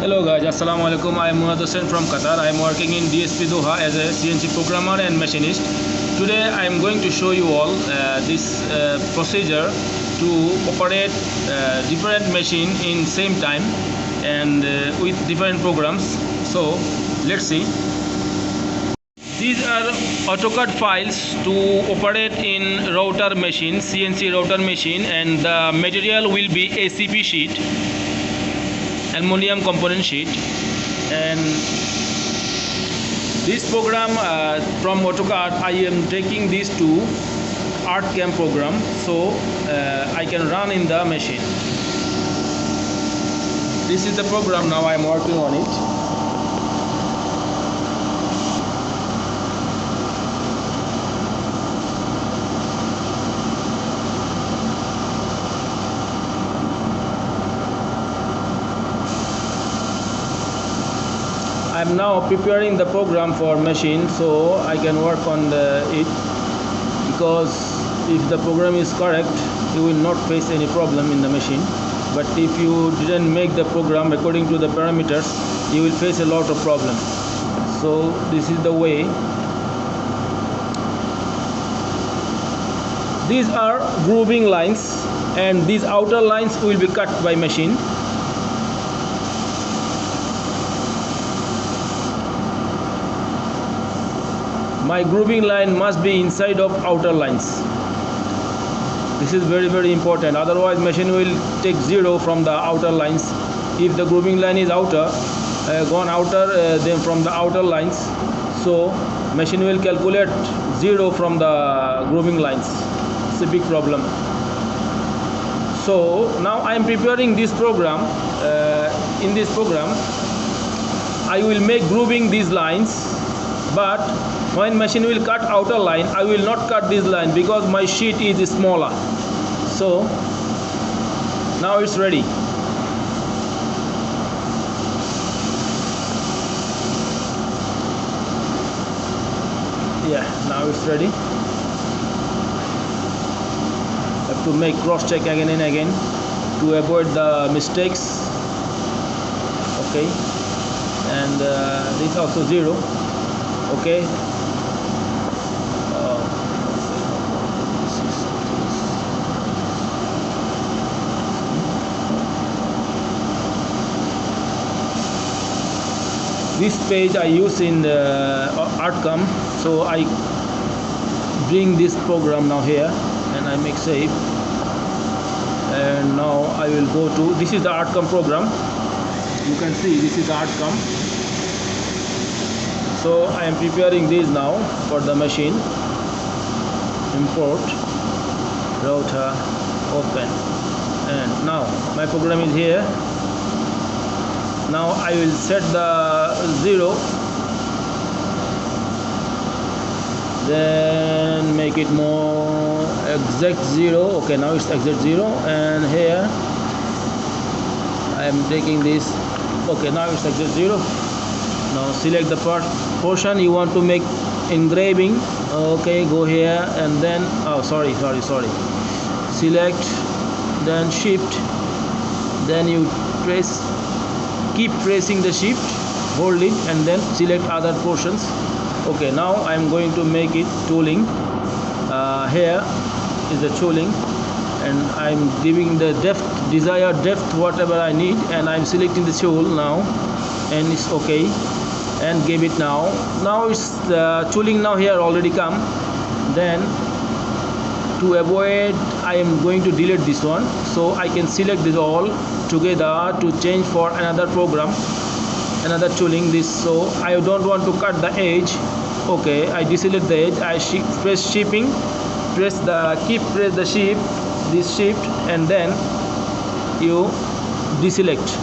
Hello guys, Assalamu alaikum. I am Muhammad Hussain from Qatar. I am working in DSP Doha as a CNC programmer and machinist. Today I am going to show you all this procedure to operate different machine in same time and with different programs. So let's see. These are AutoCAD files to operate in router machine, CNC router machine, and the material will be ACP sheet, aluminum component sheet. And this program from AutoCAD, I am taking these to ArtCam program, so I can run in the machine. This is the program. Now I am working on it. I am now preparing the program for machine, so I can work on it, because if the program is correct, you will not face any problem in the machine. But if you didn't make the program according to the parameters, you will face a lot of problems. So this is the way. These are grooving lines, and these outer lines will be cut by machine. My grooving line must be inside of outer lines. This is very important. Otherwise machine will take 0 from the outer lines. If the grooving line is outer, then from the outer lines, so machine will calculate 0 from the grooving lines. It's a big problem. So now I am preparing this program. In this program I will make grooving these lines, but when machine will cut outer line, I will not cut this line because my sheet is smaller. So now it's ready. Yeah, now it's ready. Have to make cross check again and again to avoid the mistakes. Okay, and this also 0. Okay. This page I use in ArtCam, so I bring this program now here and I make save. And now I will go to, this is the ArtCam program. You can see this is the ArtCam. So I am preparing this now for the machine. Import, router, open, and now my program is here. Now I will set the 0, then make it more exact 0. Okay, now it's exact 0, and here I am taking this. Okay, now it's exact 0. Now select the portion you want to make engraving. Okay, go here and then sorry, select, then shift, then you keep pressing the shift, hold it, and then select other portions. Okay, now I am going to make it tooling. Here is the tooling, and I am giving the desired depth whatever I need, and I am selecting the tool now, and it's okay, and give it now. Now it's the tooling now here already come. Then to avoid, I am going to delete this one, so I can select this all together to change for another program, another tooling this. So I don't want to cut the edge. Okay, I deselect the edge. I press shipping, press the shift, this shift, and then you deselect.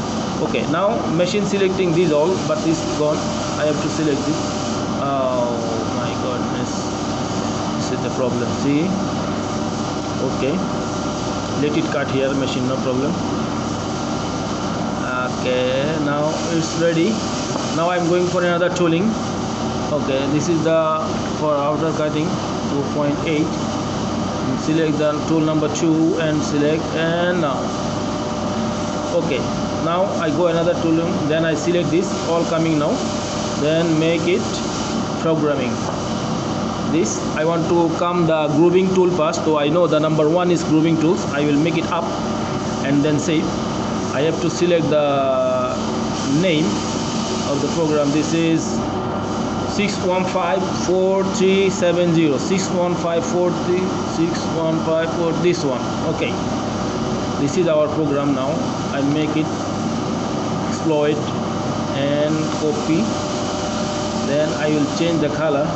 Okay, now machine selecting these all, but this is gone. I have to select this. Oh my goodness, this is the problem. See. Okay, let it cut here, machine, no problem. Okay, now it's ready. Now I'm going for another tooling. Okay, this is the for outer cutting 2.8. Select the tool number 2 and select, and now okay, now I go another tool, then I select this, all coming now, then make it programming. This I want to come the grooving tool first, so I know the number 1 is grooving tools. I will make it up and then save. I have to select the name of the program. This is 6154370, 61543, this one. Okay, this is our program. Now I make it, exploit and copy, then I will change the color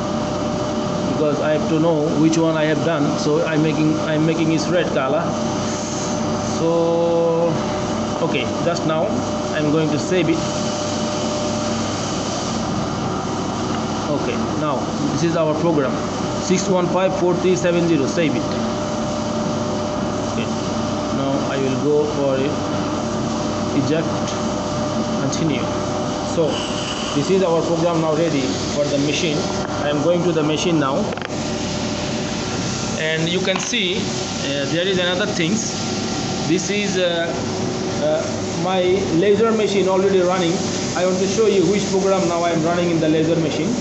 because I have to know which one I have done. So I'm making is red color. So okay, just now I'm going to save it. Okay, now this is our program, 6154370, save it. Okay, now I will go for it, eject, continue. So this is our program now ready for the machine. I am going to the machine now, and you can see there is another things. This is my laser machine already running. I want to show you which program now I am running in the laser machine.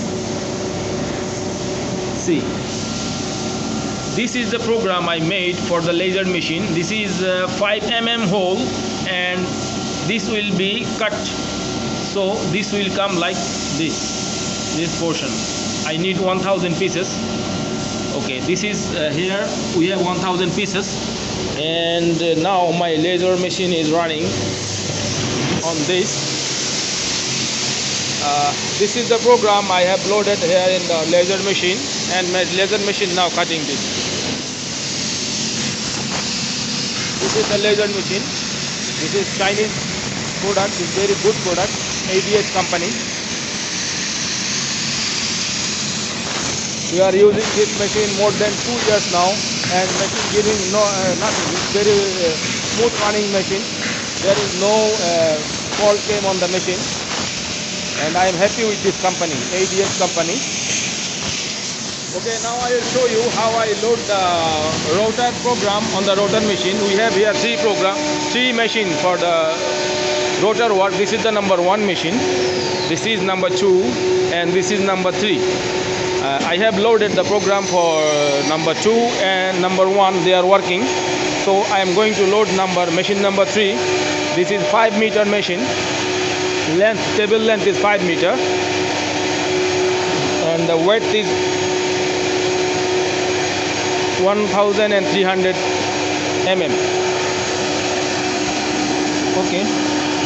See, this is the program I made for the laser machine. This is 5 mm hole, and this will be cut. So this will come like this portion. I need 1000 pieces. Okay, this is here we have 1000 pieces, and now my laser machine is running on this. This is the program I have loaded here in the laser machine, and my laser machine now cutting this. This is the laser machine. This is Chinese product. It's very good product. ADH company. We are using this machine more than 2 years now, and machine giving nothing. It's very smooth running machine. There is no fault came on the machine, and I am happy with this company, ADH company. Okay, now I will show you how I load the rotor program on the rotor machine. We have here three machine for the rotor work. This is the number 1 machine, this is number 2, and this is number 3. I have loaded the program for number 2 and number 1. They are working, so I am going to load machine number 3. This is 5 meter machine. Table length is 5 meter, and the weight is 1300 mm. Okay,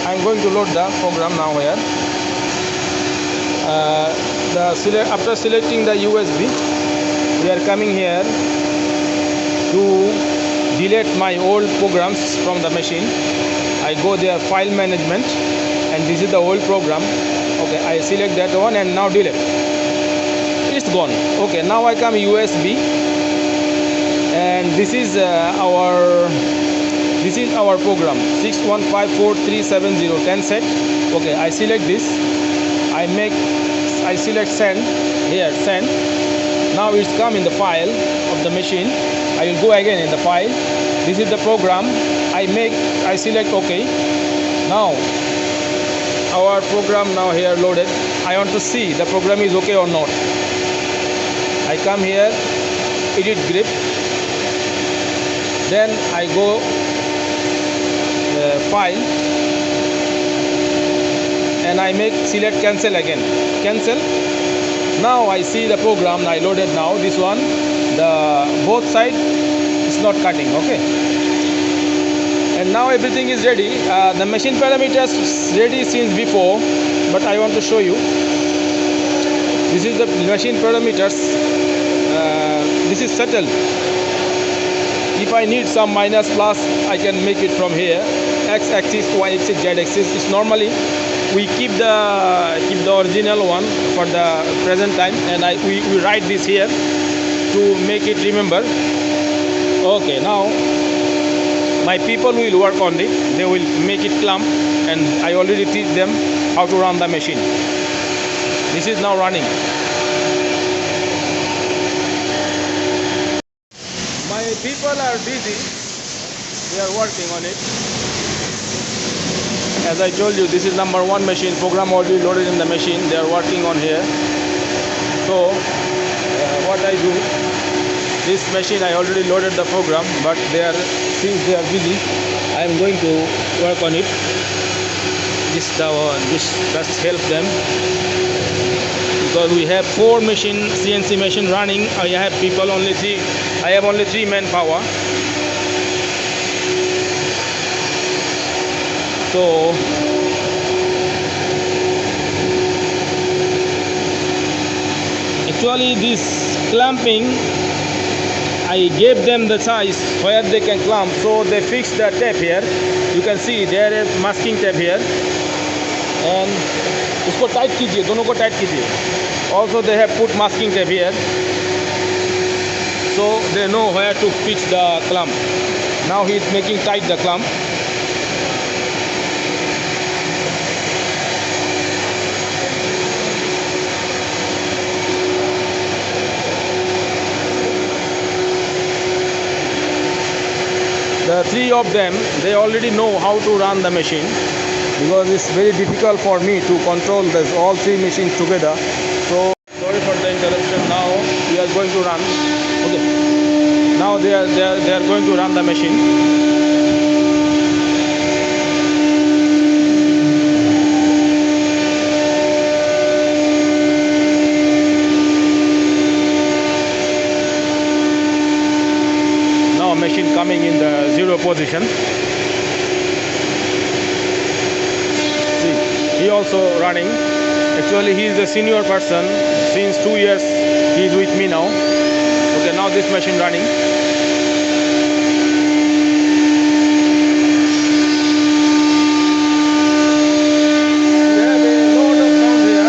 I am going to load the program now here. After selecting the USB, we are coming here to delete my old programs from the machine. I go there, file management, and this is the old program. Okay, I select that one and now delete. It's gone. Okay, now I come USB, and this is our program, 6154370 10 set. Okay, I select this. I select send here, send. Now it's come in the file of the machine. I will go again in the file. This is the program. I select OK. Now our program now here loaded. I want to see the program is okay or not. I come here, edit grip, then I go file, and I select cancel again, cancel. Now I see the program I loaded now. This one, the both side is not cutting. Okay, and now everything is ready. The machine parameters ready since before, but I want to show you. This is the machine parameters. This is settled. If I need some minus plus, I can make it from here. X-axis, Y-axis, Z-axis. It's normally we keep the original one for the present time, and we write this here to make it remember. Okay, now my people will work on it. They will make it clump, and I already teach them how to run the machine. This is now running. My people are busy. They are working on it, as I told you, this is number one machine, program already loaded in the machine. They are working on here. So what I do, this machine I already loaded the program, but since they are busy, I am going to work on it. This just help them, because we have 4 CNC machine running. I have people only 3. I have only 3 manpower. So actually this clamping, I gave them the size where they can clamp, so they fixed the tape here. You can see there is masking tape here, and इसको tight कीजिए, दोनों को tight कीजिए. Also they have put masking tape here, so they know where to fix the clamp. Now he is making tight the clamp. The 3 of them, they already know how to run the machine, because it's very difficult for me to control all 3 machines together. So sorry for the interruption. Now we are going to run. Okay. Now they are going to run the machine. Machine coming in the 0 position. See, he also running. Actually, he is a senior person. Since 2 years, he is with me now. Okay, now this machine running. We have a lot of sound here,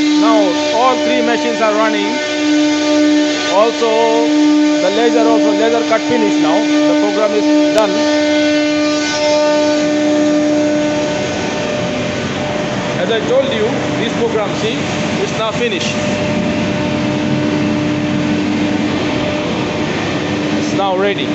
and now all 3 machines are running. Also the laser cut finish now. The program is done. As I told you, this program, see, it's now finished. It's now ready.